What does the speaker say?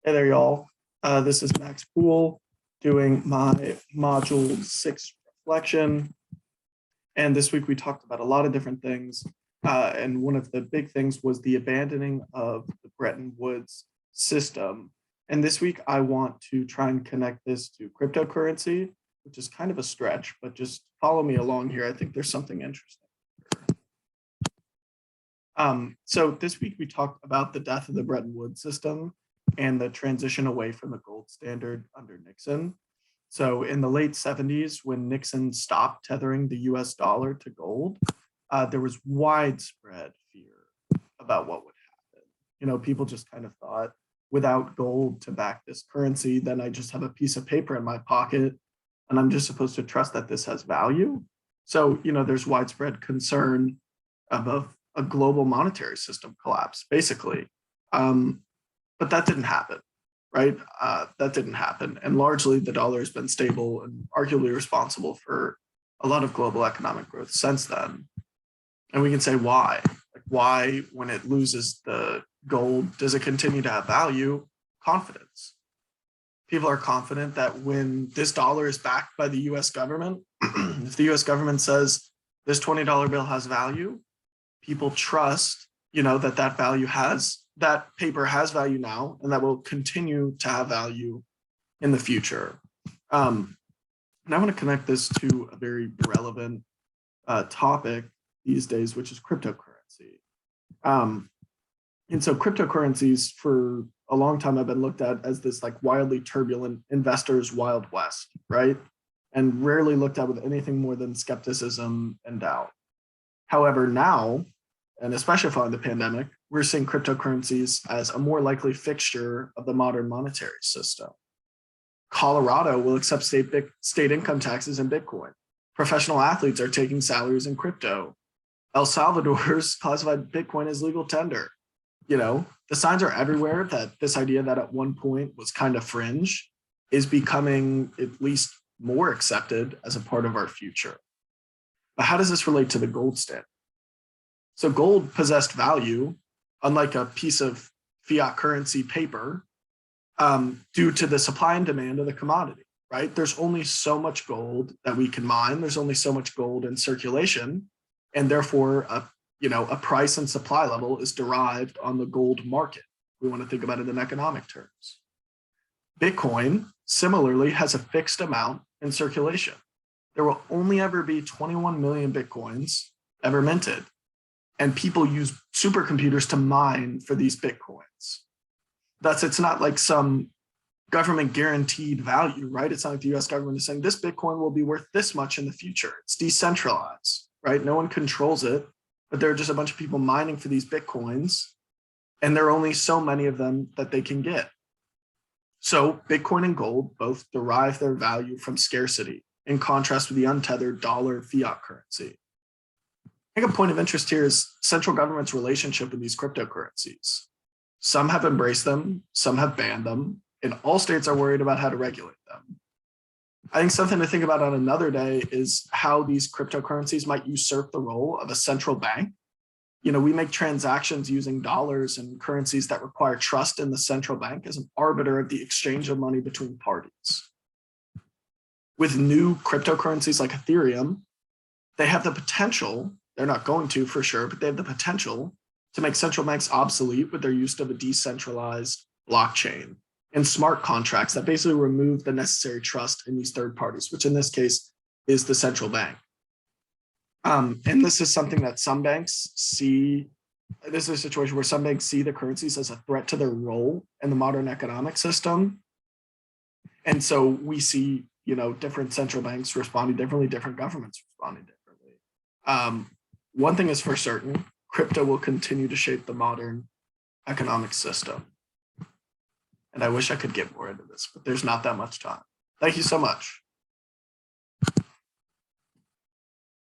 Hey there, y'all. This is Max Poole doing my module 6 reflection. And this week we talked about a lot of different things. And one of the big things was the abandoning of the Bretton Woods system. And this week I want to try and connect this to cryptocurrency, which is kind of a stretch, but just follow me along here. I think there's something interesting. So this week we talked about the death of the Bretton Woods system and the transition away from the gold standard under Nixon. So in the late 70s, when Nixon stopped tethering the US dollar to gold, there was widespread fear about what would happen. You know, people just kind of thought, without gold to back this currency, then I just have a piece of paper in my pocket and I'm just supposed to trust that this has value. So, you know, there's widespread concern of a global monetary system collapse, basically. But that didn't happen, right? That didn't happen. And largely the dollar has been stable and arguably responsible for a lot of global economic growth since then. And we can say why. Like why, when it loses the gold, does it continue to have value? Confidence. People are confident that when this dollar is backed by the US government, if the US government says this $20 bill has value, people trust, you know, that value has, that paper has value now, and that will continue to have value in the future. And I want to connect this to a very relevant topic these days, which is cryptocurrency. And so cryptocurrencies for a long time have been looked at as this like wildly turbulent investors' Wild West, right? And rarely looked at with anything more than skepticism and doubt. However, now, and especially following the pandemic, we're seeing cryptocurrencies as a more likely fixture of the modern monetary system. Colorado will accept state income taxes in Bitcoin. Professional athletes are taking salaries in crypto. El Salvador's classified Bitcoin as legal tender. You know, the signs are everywhere that this idea that at one point was kind of fringe is becoming at least more accepted as a part of our future. But how does this relate to the gold standard? So gold possessed value, unlike a piece of fiat currency paper, due to the supply and demand of the commodity, right? There's only so much gold that we can mine. There's only so much gold in circulation. And therefore, a price and supply level is derived on the gold market. We want to think about it in economic terms. Bitcoin, similarly, has a fixed amount in circulation. There will only ever be 21 million Bitcoins ever minted. And people use supercomputers to mine for these Bitcoins. It's not like some government guaranteed value, right? It's not like the US government is saying this Bitcoin will be worth this much in the future. It's decentralized, right? No one controls it, but there are just a bunch of people mining for these Bitcoins, and there are only so many of them that they can get. So Bitcoin and gold both derive their value from scarcity, in contrast with the untethered dollar fiat currency. I think a point of interest here is central government's relationship with these cryptocurrencies. Some have embraced them, some have banned them, and all states are worried about how to regulate them. I think something to think about on another day is how these cryptocurrencies might usurp the role of a central bank. You know, we make transactions using dollars and currencies that require trust in the central bank as an arbiter of the exchange of money between parties. With new cryptocurrencies like Ethereum, they have the potential, they're not going to for sure, but they have the potential to make central banks obsolete with their use of a decentralized blockchain and smart contracts that basically remove the necessary trust in these third parties, which in this case is the central bank. And this is something that some banks see. This is a situation where some banks see the currencies as a threat to their role in the modern economic system. And so we see, you know, different central banks responding differently, different governments responding differently. One thing is for certain, crypto will continue to shape the modern economic system. And I wish I could get more into this, but there's not that much time. Thank you so much.